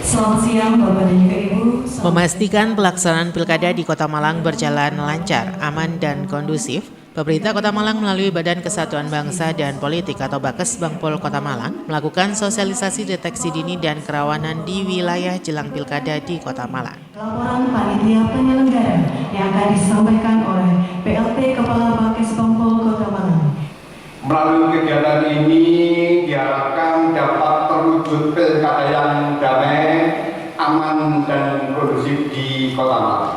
Selamat siang Bapak dan juga Ibu. Memastikan pelaksanaan pilkada di Kota Malang berjalan lancar, aman, dan kondusif, pemerintah Kota Malang melalui Badan Kesatuan Bangsa dan Politik atau Bakes Bangpol Kota Malang melakukan sosialisasi deteksi dini dan kerawanan di wilayah jelang pilkada di Kota Malang. Laporan panitia penyelenggara yang akan disampaikan oleh PLT Kepala Bakes Bangpol Kota Malang. Melalui kegiatan ini diharapkan dapat terwujud pilkada yang damai, aman, dan kondusif di Kota Malang.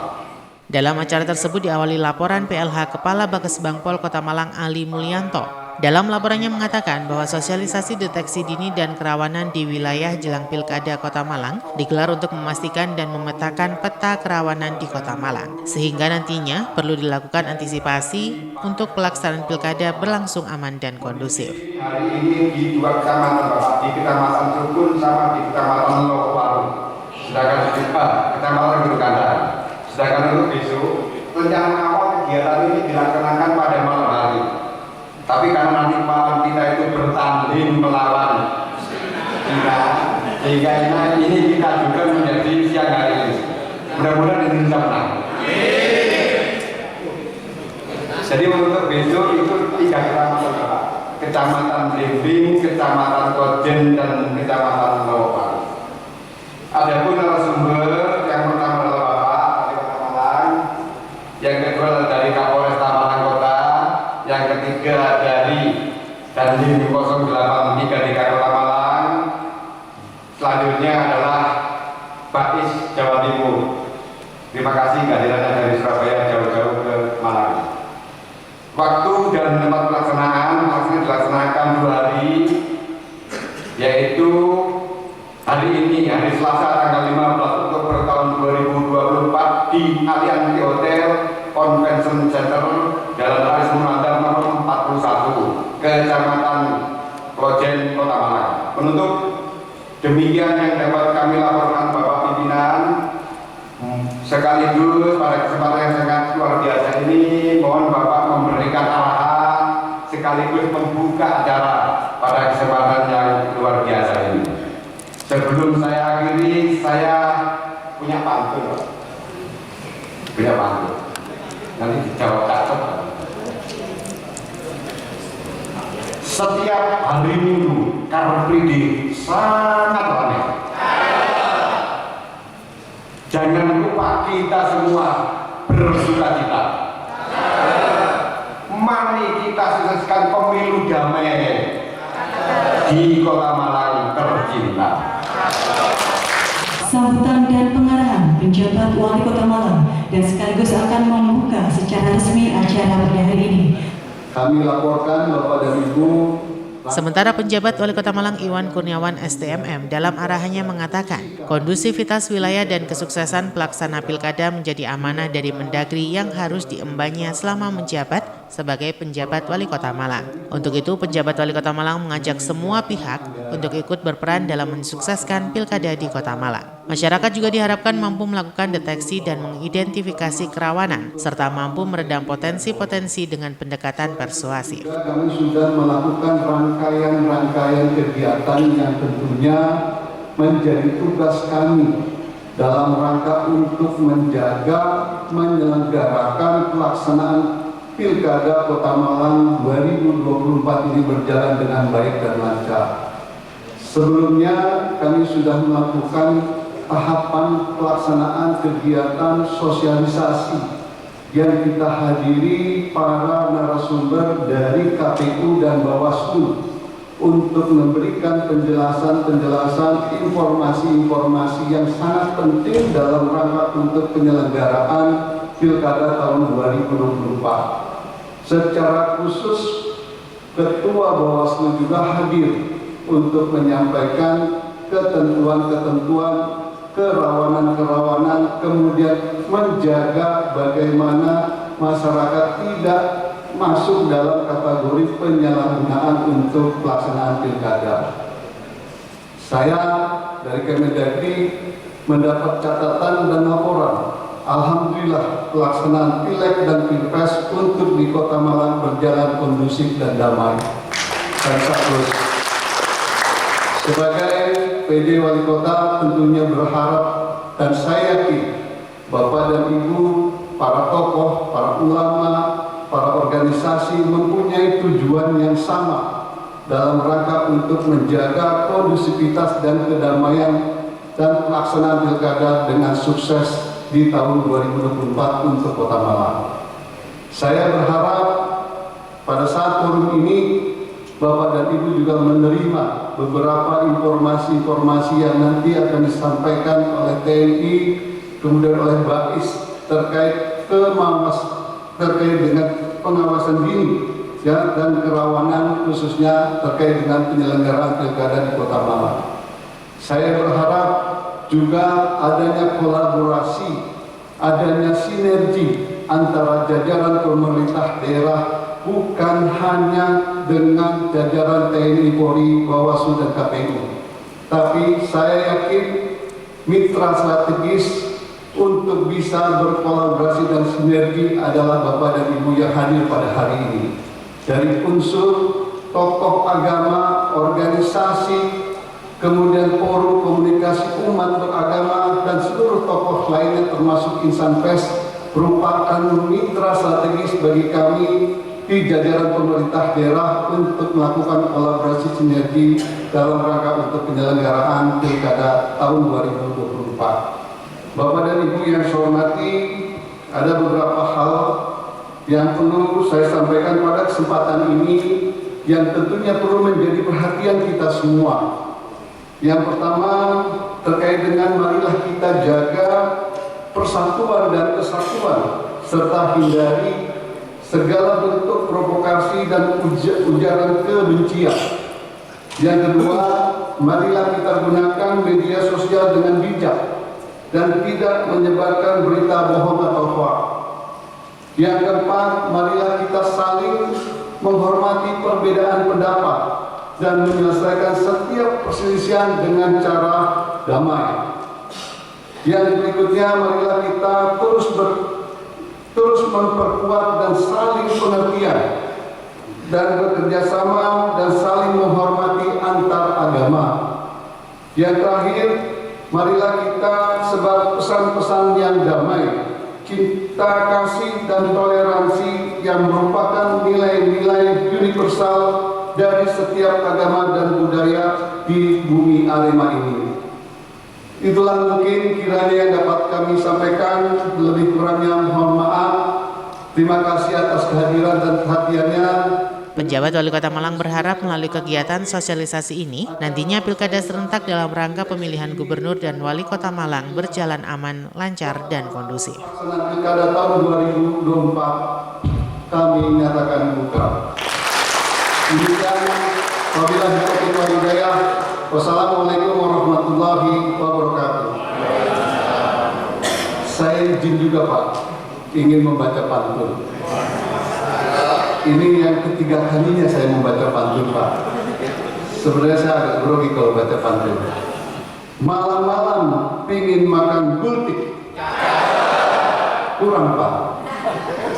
Dalam acara tersebut diawali laporan PLH Kepala Bakes Bangpol Kota Malang Ali Mulyanto. Dalam laporannya mengatakan bahwa sosialisasi deteksi dini dan kerawanan di wilayah jelang pilkada Kota Malang digelar untuk memastikan dan memetakan peta kerawanan di Kota Malang, sehingga nantinya perlu dilakukan antisipasi untuk pelaksanaan pilkada berlangsung aman dan kondusif. Hari ini di dua kecamatan, Bapak, di Kecamatan Sukun sama di Kecamatan Lokawaru, sedangkan di Kecamatan Gerukandang. Sedangkan untuk besok, rencana awal kegiatan ini dilaksanakan pada malam hari. Tapi karena nanti malam kita itu bertanding melawan China, sehingga ini kita juga menjadi siang hari ini. Mudah-mudahan ini bisa menang. Jadi untuk besok itu 3 kecamatan, Pak. Kecamatan Blimbing, Kecamatan Kojen, dan Kecamatan Lokawaru. Adapun narasumber yang pertama adalah Bapak dari Kota Malang, yang kedua adalah dari Kapolres Malang Kota, yang ketiga dari Dandim 083 Kota Malang, selanjutnya adalah Bais Jawa Timur. Terima kasih kehadirannya dari Surabaya jauh-jauh ke Malang. Waktu dan tempat pelaksanaan dilaksanakan 2 hari, yaitu hari ini, hari Selasa tanggal 15 Oktober tahun 2024 di Allianz Hotel Convention Center, Jalan Aris Munandar nomor 41, Kecamatan Klojen, Kota Malang. Penutup, demikian yang dapat kami laporkan Bapak Pimpinan. Sekaligus pada kesempatan yang sangat luar biasa ini, mohon Bapak memberikan arahan sekaligus membuka acara pada kesempatan yang luar biasa ini. Sebelum saya akhiri, saya punya pantun, Pak. Punya pantun. Nanti dijawab cakep. Setiap hari Minggu, Car Free Day sangat ramai. Jangan lupa kita semua bersukacita. Mari kita sukseskan pemilu damai di Kota Malang tercinta. Sambutan dan pengarahan penjabat Wali Kota Malang dan sekaligus akan membuka secara resmi acara pada hari ini. Kami laporkan Bapak dan Ibu. Sementara penjabat Wali Kota Malang Iwan Kurniawan STMM dalam arahannya mengatakan, kondusivitas wilayah dan kesuksesan pelaksana pilkada menjadi amanah dari Mendagri yang harus diembannya selama menjabat sebagai penjabat Wali Kota Malang. Untuk itu, penjabat Wali Kota Malang mengajak semua pihak untuk ikut berperan dalam mensukseskan pilkada di Kota Malang. Masyarakat juga diharapkan mampu melakukan deteksi dan mengidentifikasi kerawanan, serta mampu meredam potensi-potensi dengan pendekatan persuasif. Kami sudah melakukan rangkaian kegiatan yang tentunya menjadi tugas kami dalam rangka untuk menjaga menyelenggarakan pelaksanaan Pilkada Kota Malang 2024 ini berjalan dengan baik dan lancar. Sebelumnya kami sudah melakukan tahapan pelaksanaan kegiatan sosialisasi yang kita hadiri para narasumber dari KPU dan Bawaslu untuk memberikan penjelasan-penjelasan informasi-informasi yang sangat penting dalam rangka untuk penyelenggaraan Pilkada tahun 2024. Secara khusus, Ketua Bawaslu juga hadir untuk menyampaikan ketentuan-ketentuan, kerawanan-kerawanan, kemudian menjaga bagaimana masyarakat tidak masuk dalam kategori penyalahgunaan untuk pelaksanaan pilkada. Saya dari Kemendagri mendapat catatan dan laporan. Alhamdulillah pelaksanaan Pileg dan Pilpres untuk di Kota Malang berjalan kondusif dan damai. Dan sebagai PJ Wali Kota tentunya berharap dan saya yakin Bapak dan Ibu, para tokoh, para ulama, para organisasi mempunyai tujuan yang sama dalam rangka untuk menjaga kondusivitas dan kedamaian dan pelaksanaan pilkada dengan sukses di tahun 2024 untuk Kota Malang. Saya berharap pada saat forum ini Bapak dan Ibu juga menerima beberapa informasi-informasi yang nanti akan disampaikan oleh TNI, kemudian oleh BAIS terkait dengan pengawasan dini ya, dan kerawanan khususnya terkait dengan penyelenggaraan pilkada di Kota Malang. Saya berharap juga adanya kolaborasi, adanya sinergi antara jajaran pemerintah daerah, bukan hanya dengan jajaran TNI, Polri, Bawaslu, dan KPU. Tapi saya yakin mitra strategis untuk bisa berkolaborasi dan sinergi adalah Bapak dan Ibu yang hadir pada hari ini. Dari unsur tokoh agama, organisasi, kemudian forum komunikasi umat beragama, dan seluruh tokoh lainnya termasuk insan pers merupakan mitra strategis bagi kami di jajaran pemerintah daerah untuk melakukan kolaborasi sinergi dalam rangka untuk penyelenggaraan pilkada tahun 2024. Bapak dan Ibu yang saya hormati, ada beberapa hal yang perlu saya sampaikan pada kesempatan ini yang tentunya perlu menjadi perhatian kita semua. Yang pertama terkait dengan marilah kita jaga persatuan dan kesatuan serta hindari segala bentuk provokasi dan ujaran kebencian. Yang kedua, marilah kita gunakan media sosial dengan bijak dan tidak menyebarkan berita bohong atau hoax. Yang keempat, marilah kita saling menghormati perbedaan pendapat dan menyelesaikan setiap perselisihan dengan cara damai. Yang berikutnya, marilah kita terus memperkuat dan saling pengertian dan bekerja sama dan saling menghormati antar agama. Yang terakhir, marilah kita sebar pesan-pesan yang damai, cinta kasih dan toleransi yang merupakan nilai-nilai universal dari setiap agama dan budaya di bumi Arema ini. Itulah mungkin kiranya yang dapat kami sampaikan, lebih kurangnya mohon maaf. Terima kasih atas kehadiran dan perhatiannya. Penjabat Wali Kota Malang berharap melalui kegiatan sosialisasi ini, nantinya pilkada serentak dalam rangka pemilihan gubernur dan wali kota Malang berjalan aman, lancar, dan kondusif. Pelaksanaan pilkada tahun 2024 kami nyatakan buka. Demikian, wabillahi taufiq wal hidayah. Wassalamualaikum warahmatullahi wabarakatuh. Saya izin juga Pak, ingin membaca pantun. Ini yang ketiga kalinya saya membaca pantun Pak. Sebenarnya saya agak grogi kalau baca pantun. Malam-malam pingin makan gultik. Kurang Pak.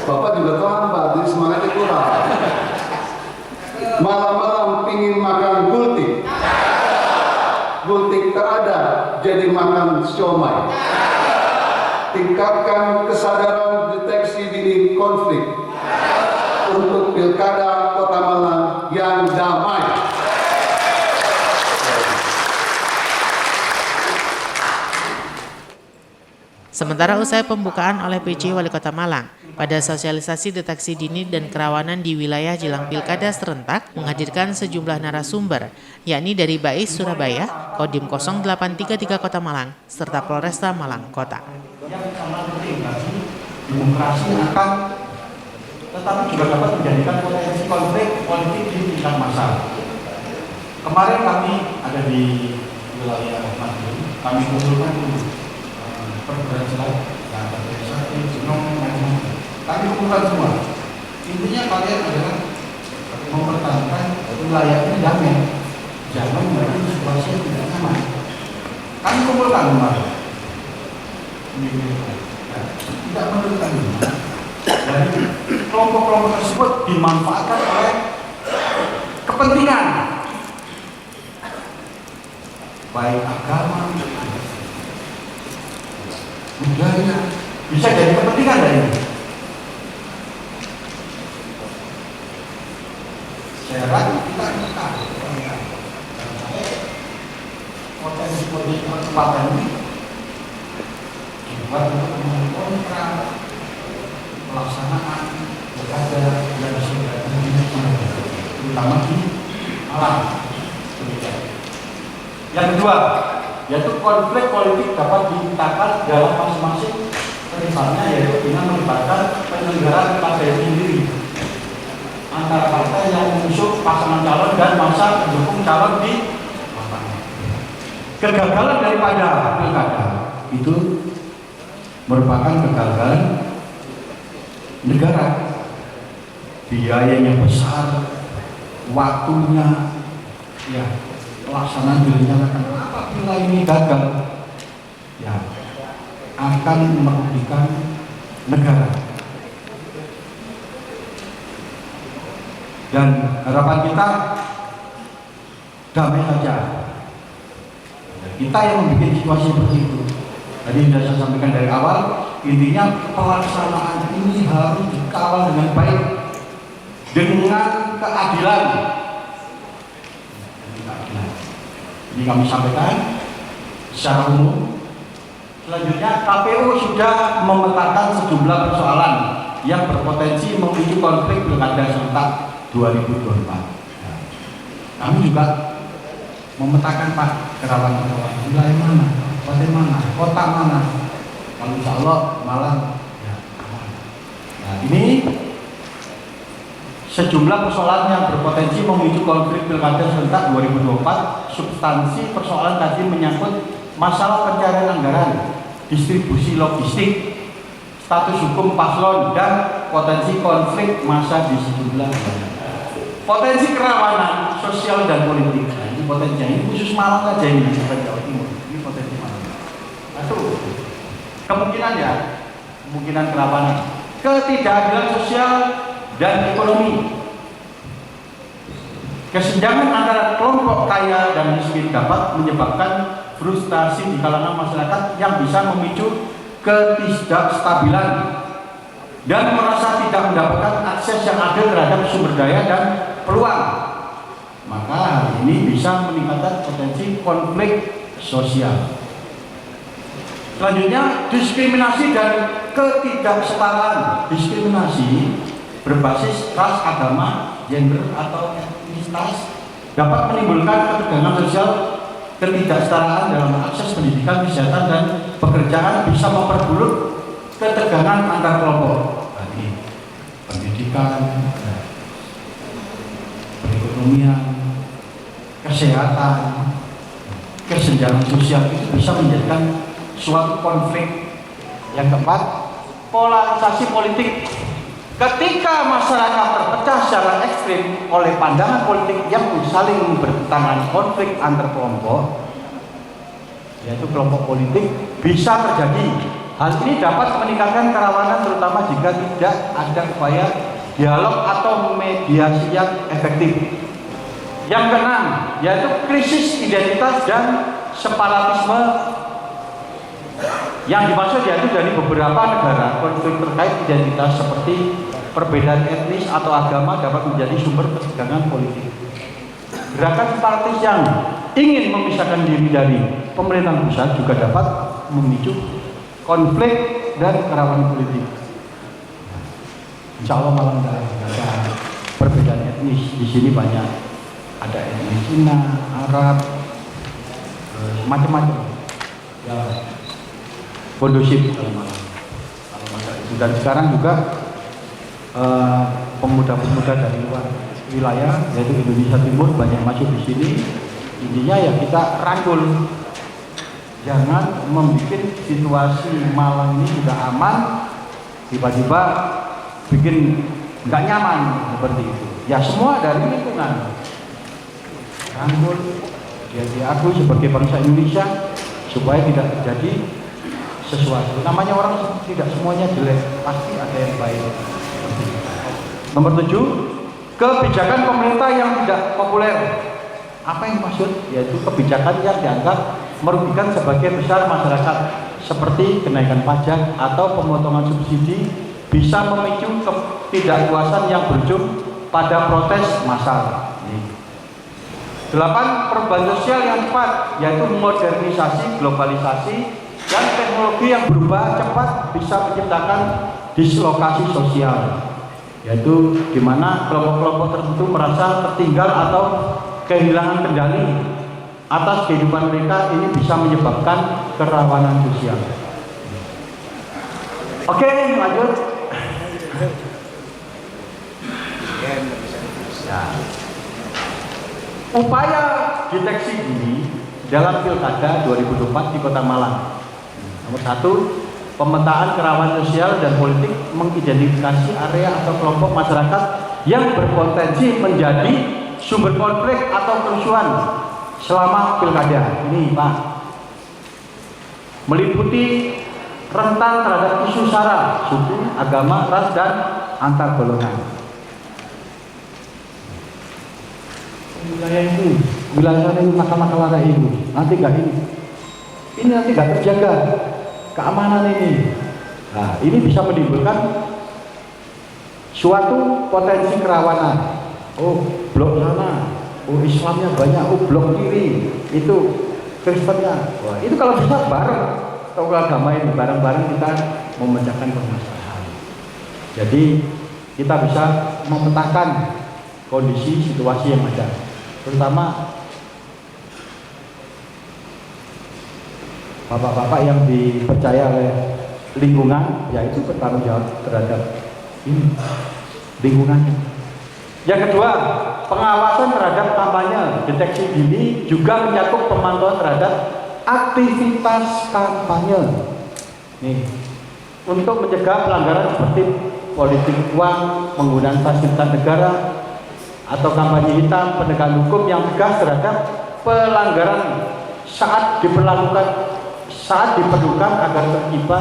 Bapak juga tahu Pak, jadi semangatnya kurang. Malam-malam pingin makan gultik. Gultik tak ada, jadi makan siomay. Tingkatkan kesadaran deteksi dini konflik untuk pilkada Kota Malang yang damai. Sementara usai pembukaan oleh PJ Wali Kota Malang, pada sosialisasi deteksi dini dan kerawanan di wilayah jelang pilkada serentak menghadirkan sejumlah narasumber, yakni dari BAIS Surabaya, Kodim 0833 Kota Malang, serta Polresta Malang Kota. Yang sama terintegrasi demokrasi akan tetapi juga dapat menjadikan potensi konflik politik di tingkat massal. Kemarin kami ada di wilayah Madiun, kami kumpulkan pergerakan dan organisasi genome macam-macam. Kami kumpulkan semua. Intinya kalian adalah mempertahankan wilayah ini damai, jangan menjadi situasi yang tidak nyaman. Kami kumpulkan kemarin. Tidak menentukan dan kelompok-kelompok tersebut dimanfaatkan oleh kepentingan baik agama, budaya, bisa jadi kepentingan dari ini. Saya ragu kita potensi kesempatan ini dibuat untuk mengontrol pelaksanaan pilkada yang sudah terutama di alam. Yang kedua, yaitu konflik politik dapat dipecahkan dalam masing-masing misalnya, yaitu dengan melibatkan penyelenggara pilkada sendiri antara partai yang mengusung pasangan calon dan masa pendukung calon di lapangan. Kegagalan daripada pilkada itu merupakan kegagalan negara, biayanya besar, waktunya, ya, pelaksanaan direncanakan. Apabila ini gagal, ya, akan merugikan negara. Dan harapan kita damai saja. Kita yang membuat situasi seperti itu. Tadi sudah saya sampaikan dari awal, intinya pelaksanaan ini harus dikawal dengan baik, dengan keadilan. Ini kami sampaikan secara umum. Selanjutnya, KPU sudah memetakan sejumlah persoalan yang berpotensi memicu konflik pilkada serentak 2024. Kami juga memetakan, Pak, kerawanan-kerawanan wilayah mana, kabupaten mana, kota mana. Kalau insya Allah malam, ya, aman. Nah, ini sejumlah persoalan yang berpotensi memicu konflik pilkada serentak 2024. Substansi persoalan tadi menyangkut masalah pencarian anggaran, distribusi logistik, status hukum paslon, dan potensi konflik massa di sejumlah daerah. Potensi kerawanan sosial dan politik. Nah, ini potensinya, ini khusus Malang aja ini, bukan Jawa Timur. Ini potensi Malang. Satu, kemungkinan ya, kemungkinan kerawanan, ketidakadilan sosial dan ekonomi. Kesenjangan antara kelompok kaya dan miskin dapat menyebabkan frustasi di kalangan masyarakat yang bisa memicu ketidakstabilan dan merasa tidak mendapatkan akses yang adil terhadap sumber daya dan peluang. Maka hal ini bisa meningkatkan potensi konflik sosial. Selanjutnya, diskriminasi dan ketidaksetaraan. Diskriminasi berbasis ras, agama, gender, atau etnisitas dapat menimbulkan ketegangan sosial. Ketidaksetaraan dalam akses pendidikan, kesehatan, dan pekerjaan bisa memperburuk ketegangan antar kelompok. Tadi pendidikan, perekonomian, kesehatan, kesenjangan sosial itu bisa menjadikan suatu konflik. Yang keempat, polarisasi politik. Ketika masyarakat terpecah secara ekstrim oleh pandangan politik yang saling bertentangan, konflik antar kelompok, yaitu kelompok politik, bisa terjadi. Hal ini dapat meningkatkan kerawanan, terutama jika tidak ada upaya dialog atau mediasi yang efektif. Yang keenam, yaitu krisis identitas dan separatisme. Yang dimaksud yaitu dari beberapa negara, konflik terkait identitas seperti perbedaan etnis atau agama dapat menjadi sumber ketegangan politik. Gerakan separatis yang ingin memisahkan diri dari pemerintahan pusat juga dapat memicu konflik dan kerawanan politik. Insya Allah malam tidak ada perbedaan etnis. Di sini banyak, ada etnis Cina, Arab, macam-macam. Ya, kondusif kalau malam. Dan sekarang juga pemuda-pemuda dari luar wilayah, yaitu Indonesia Timur, banyak masuk di sini. Intinya ya kita rangkul, jangan membuat situasi Malang ini sudah aman, tiba-tiba bikin nggak nyaman seperti itu. Ya semua dari lingkungan. Rangkul, dia diakui sebagai bangsa Indonesia supaya tidak terjadi sesuatu. Namanya orang tidak semuanya jelek, pasti ada yang baik. Nomor 7, kebijakan pemerintah yang tidak populer. Apa yang dimaksud? Yaitu kebijakan yang dianggap merugikan sebagian besar masyarakat, seperti kenaikan pajak atau pemotongan subsidi bisa memicu ketidakpuasan yang berujung pada protes massal. 8. Perubahan sosial yang cepat, yaitu modernisasi, globalisasi, dan teknologi yang berubah cepat bisa menciptakan dislokasi sosial, yaitu di mana kelompok-kelompok tertentu merasa tertinggal atau kehilangan kendali atas kehidupan mereka. Ini bisa menyebabkan kerawanan sosial. Oke, lanjut. Nah, upaya deteksi dini dalam Pilkada 2024 di Kota Malang. Nomor 1, pemetaan kerawanan sosial dan politik, mengidentifikasi area atau kelompok masyarakat yang berpotensi menjadi sumber konflik atau kerusuhan selama Pilkada. Ini Pak, meliputi rentan terhadap isu sara, suku, agama, ras, dan antar golongan. Wilayah ini masalah ini nanti nggak ini nanti nggak terjaga keamanan ini. Nah, ini bisa menimbulkan suatu potensi kerawanan. Oh, blok sana, oh Islamnya banyak, oh blok kiri itu Kristennya. Wah, itu kalau bisa bareng, tokoh agama ini bareng-bareng kita memecahkan permasalahan. Jadi kita bisa memetakan kondisi situasi yang ada. Terutama bapak-bapak yang dipercaya oleh lingkungan, yaitu bertanggung jawab terhadap ini lingkungannya. Yang kedua, pengawasan terhadap kampanye deteksi dini juga mencakup pemantauan terhadap aktivitas kampanye. Nih, untuk mencegah pelanggaran seperti politik uang, penggunaan fasilitas negara, atau kampanye hitam, penegakan hukum yang tegas terhadap pelanggaran saat diperlukan agar tercipta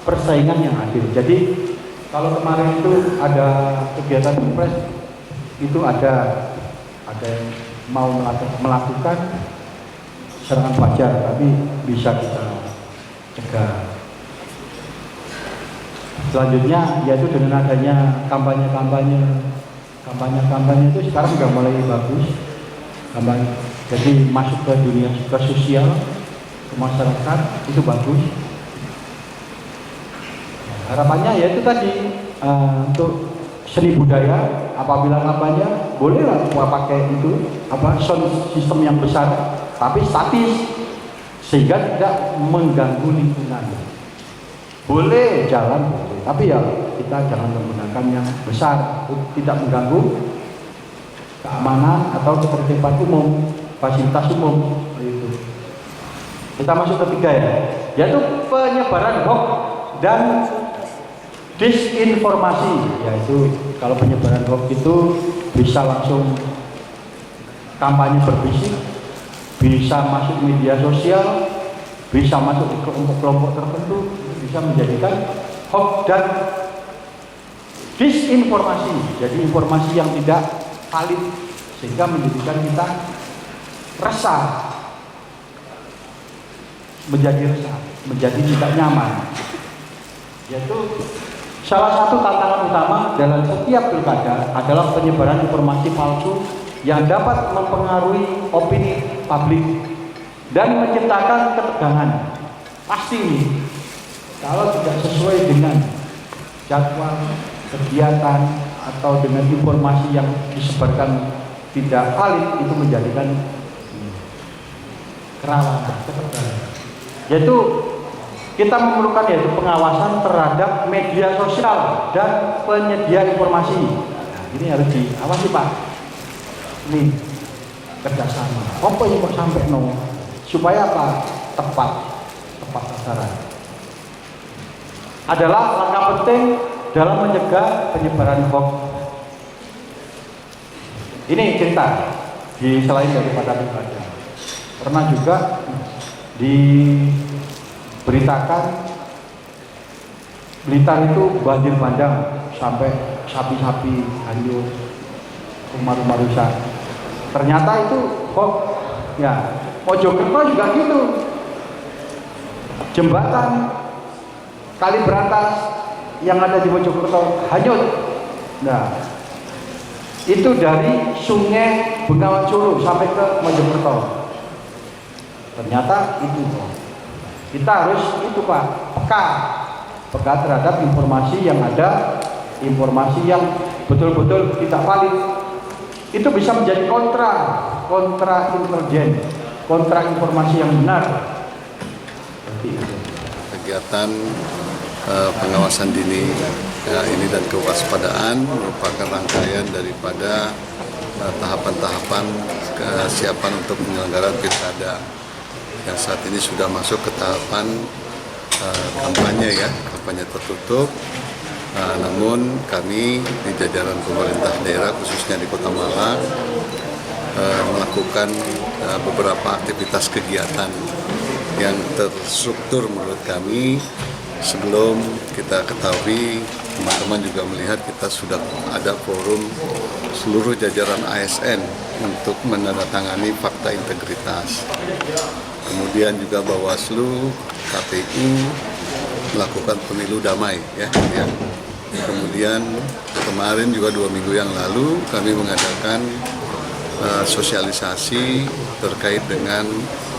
persaingan yang adil. Jadi kalau kemarin itu ada kegiatan pilpres, itu ada yang mau melakukan serangan fajar, tapi bisa kita cegah. Selanjutnya yaitu dengan adanya kampanye itu sekarang sudah mulai bagus, jadi masuk ke dunia ke sosial, ke masyarakat, itu bagus. Harapannya yaitu tadi untuk seni budaya, apabila kampanye bolehlah pakai itu sound system yang besar tapi statis sehingga tidak mengganggu lingkungan. Boleh jalan, boleh, tapi ya kita jangan menggunakan yang besar, tidak mengganggu keamanan atau ketertiban umum, fasilitas umum. Itu. Kita masuk ketiga ya, yaitu penyebaran hoax dan disinformasi. Yaitu kalau penyebaran hoax itu bisa langsung kampanye berbisik, bisa masuk media sosial, bisa masuk ke kelompok tertentu, bisa menjadikan hoax dan disinformasi, jadi informasi yang tidak valid, sehingga menjadikan kita resah, menjadi tidak nyaman. Yaitu salah satu tantangan utama dalam setiap pilkada adalah penyebaran informasi palsu yang dapat mempengaruhi opini publik dan menciptakan ketegangan. Pasti nih, kalau tidak sesuai dengan jadwal kegiatan atau dengan informasi yang disebarkan tidak valid, itu menjadikan kerawanan, ketegangan. Yaitu kita memerlukan yaitu pengawasan terhadap media sosial dan penyedia informasi. Nah, ini harus diawasi Pak. Ini kerjasama. Apa yang kok sampai supaya apa? Tepat sasaran. Adalah langkah penting dalam mencegah penyebaran hoax. Ini cerita di selain daripada pilkada. Pernah juga diberitakan Blitar itu banjir bandang sampai sapi-sapi hanyut, rumah-rumah rusak. Ternyata itu kok ya Mojokerto juga gitu, jembatan Kali Berantas yang ada di Mojokerto hanyut. Nah, itu dari Sungai Bengawan Solo sampai ke Mojokerto. Ternyata itu kita harus itu Pak, peka terhadap informasi yang ada, informasi yang betul-betul tidak valid. Itu bisa menjadi kontra intelijen, kontra informasi yang benar. Kegiatan pengawasan dini ini dan kewaspadaan merupakan rangkaian daripada tahapan-tahapan kesiapan untuk penyelenggaraan pilkada yang saat ini sudah masuk ke tahapan kampanye ya, kampanye tertutup. Namun kami di jajaran pemerintah daerah khususnya di Kota Malang melakukan beberapa aktivitas kegiatan yang terstruktur menurut kami. Sebelum kita ketahui, teman-teman juga melihat kita sudah ada forum seluruh jajaran ASN untuk menandatangani fakta integritas. Kemudian juga Bawaslu, KPU melakukan pemilu damai ya. Kemudian kemarin juga 2 minggu yang lalu kami mengadakan sosialisasi terkait dengan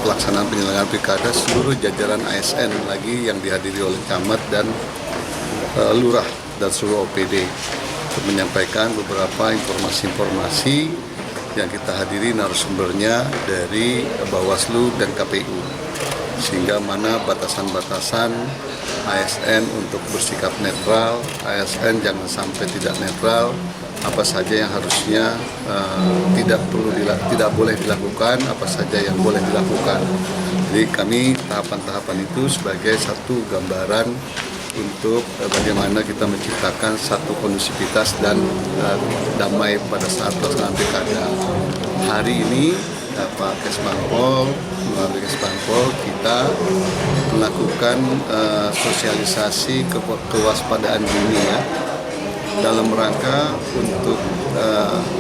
pelaksanaan penyelenggaraan pilkada seluruh jajaran ASN lagi yang dihadiri oleh camat dan lurah dan seluruh OPD untuk menyampaikan beberapa informasi-informasi yang kita hadiri narasumbernya dari Bawaslu dan KPU, sehingga mana batasan-batasan ASN untuk bersikap netral, ASN jangan sampai tidak netral, apa saja yang harusnya tidak boleh dilakukan, apa saja yang boleh dilakukan. Jadi kami tahapan-tahapan itu sebagai satu gambaran untuk bagaimana kita menciptakan satu kondusivitas dan damai pada saat pelaksanaan pilkada. Hari ini Pak Kesbangpol, melalui Kesbangpol kita melakukan sosialisasi kewaspadaan dini ya, dalam rangka untuk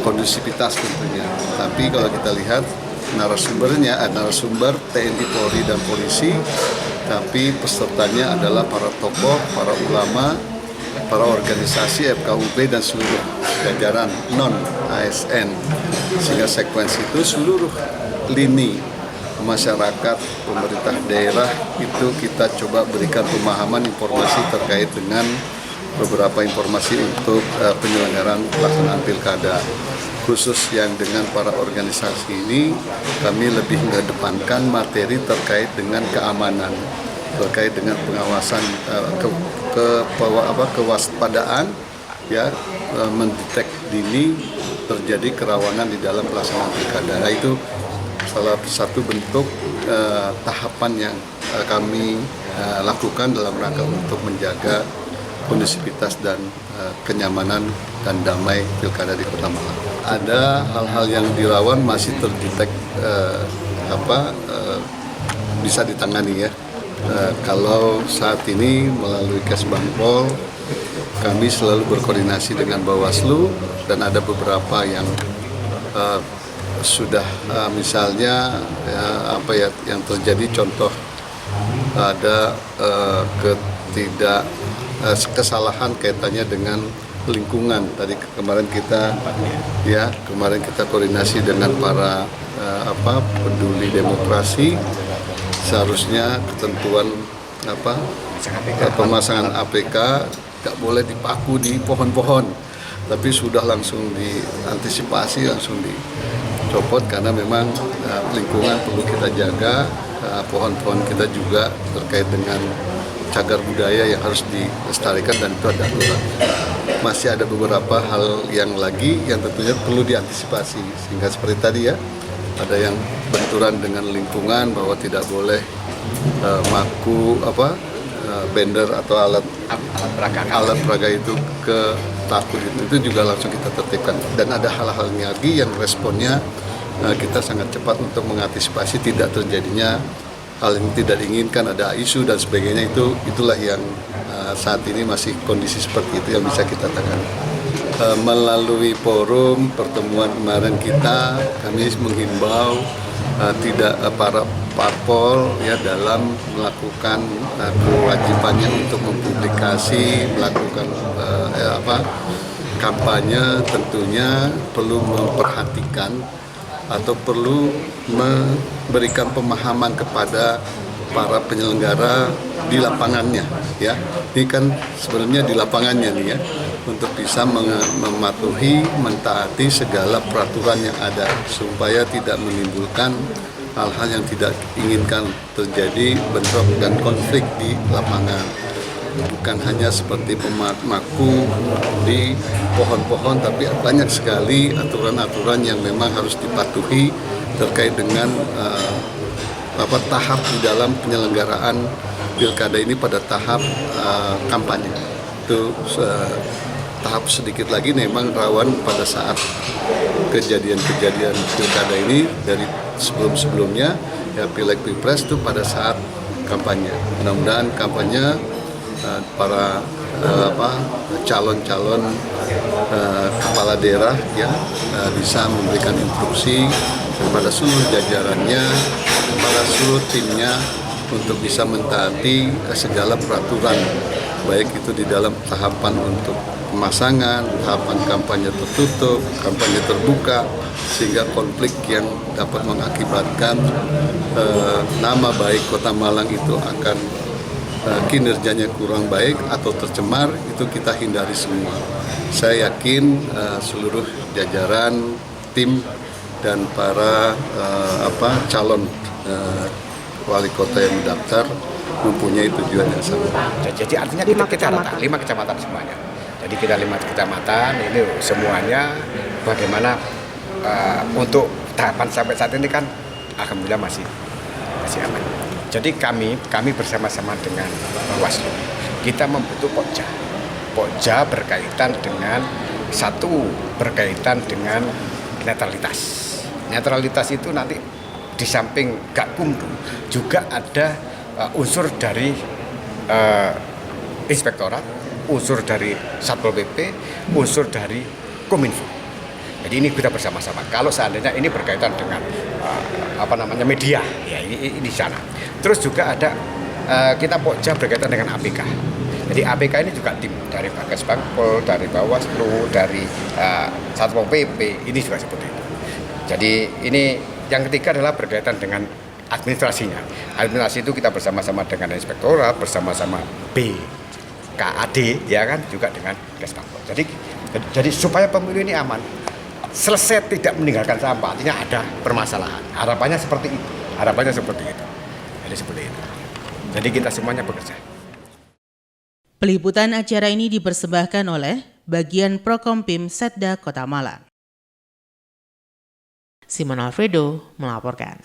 kondusivitas tentunya. Tapi kalau kita lihat narasumber TNI, Polri dan polisi, tapi pesertanya adalah para tokoh, para ulama, para organisasi FKUP dan seluruh jajaran non ASN. Sehingga sekuensi itu seluruh lini masyarakat, pemerintah daerah itu kita coba berikan pemahaman informasi terkait dengan beberapa informasi untuk penyelenggaraan pelaksanaan pilkada. Khusus yang dengan para organisasi ini kami lebih mengedepankan materi terkait dengan keamanan, terkait dengan pengawasan kewaspadaan ya, mendetek dini terjadi kerawanan di dalam pelaksanaan pilkada. Nah, itu salah satu bentuk tahapan yang kami lakukan dalam rangka untuk menjaga kondusivitas dan kenyamanan dan damai pilkada di Kota Malang. Ada hal-hal yang dirawan masih terdetek bisa ditangani ya. Kalau saat ini melalui Kesbangpol kami selalu berkoordinasi dengan Bawaslu dan ada beberapa yang sudah misalnya yang terjadi, contoh ada kesalahan kaitannya dengan lingkungan. Tadi kemarin kita koordinasi dengan para peduli demokrasi, seharusnya ketentuan pemasangan APK tidak boleh dipaku di pohon-pohon, tapi sudah langsung diantisipasi, langsung dicopot karena memang lingkungan perlu kita jaga. Pohon-pohon kita juga terkait dengan cagar budaya yang harus dilestarikan dan itu ada aturan. Masih ada beberapa hal yang lagi yang tentunya perlu diantisipasi, sehingga seperti tadi ya, ada yang benturan dengan lingkungan bahwa tidak boleh maku bender atau alat peraga itu ke takut itu juga langsung kita tertibkan. Dan ada hal-hal lagi yang responnya kita sangat cepat untuk mengantisipasi tidak terjadinya hal yang tidak diinginkan, ada isu dan sebagainya. Itulah yang saat ini masih kondisi seperti itu yang bisa kita tangani. melalui forum pertemuan kemarin kami menghimbau tidak para parpol ya dalam melakukan kewajibannya untuk mempublikasi, melakukan kampanye tentunya perlu memperhatikan atau perlu memberikan pemahaman kepada para penyelenggara di lapangannya ya. Ini kan sebenarnya di lapangannya nih ya, untuk bisa mematuhi, mentaati segala peraturan yang ada supaya tidak menimbulkan hal-hal yang tidak inginkan terjadi, bentrok dan konflik di lapangan. Bukan hanya seperti pemaku di pohon-pohon, tapi banyak sekali aturan-aturan yang memang harus dipatuhi terkait dengan tahap di dalam penyelenggaraan pilkada ini pada tahap kampanye. Itu tahap sedikit lagi memang rawan pada saat kejadian-kejadian pilkada ini dari sebelum-sebelumnya ya, Pileg Pilpres itu pada saat kampanye. Mudah-mudahan kampanye para calon-calon kepala daerah ya bisa memberikan instruksi kepada seluruh jajarannya, kepada seluruh timnya untuk bisa mentaati segala peraturan, baik itu di dalam tahapan untuk pemasangan, tahapan kampanye tertutup, kampanye terbuka, sehingga konflik yang dapat mengakibatkan nama baik Kota Malang itu akan kinerjanya kurang baik atau tercemar, itu kita hindari semua. Saya yakin seluruh jajaran, tim, dan para calon wali kota yang mendaftar mempunyai tujuan yang sama. Jadi artinya kita rata 5 kecamatan semuanya. Jadi kita 5 kecamatan ini semuanya bagaimana untuk tahapan sampai saat ini kan alhamdulillah masih aman. Jadi kami bersama-sama dengan Bawaslu kita membentuk Pokja. Pokja berkaitan dengan berkaitan dengan netralitas. Netralitas itu nanti di samping Gakumdu juga ada unsur dari inspektorat, unsur dari Satpol PP, unsur dari Kominfo. Jadi ini kita bersama-sama. Kalau seandainya ini berkaitan dengan media, ya ini di sana. Terus juga ada kita Pokja berkaitan dengan APK. Jadi APK ini juga tim dari Bagas Bangpol, dari Bawaslu, dari Satpol PP, ini juga seperti itu. Jadi ini yang ketiga adalah berkaitan dengan administrasinya. Administrasi itu kita bersama-sama dengan inspektorat, bersama-sama BKAD, ya kan, juga dengan Kesbangpol. Jadi supaya pemilu ini aman, selesai tidak meninggalkan sampah, artinya ada permasalahan. Harapannya seperti itu. Jadi seperti itu. Jadi kita semuanya bekerja. Peliputan acara ini dipersembahkan oleh Bagian Prokompim Setda Kota Malang. Simon Alfredo melaporkan.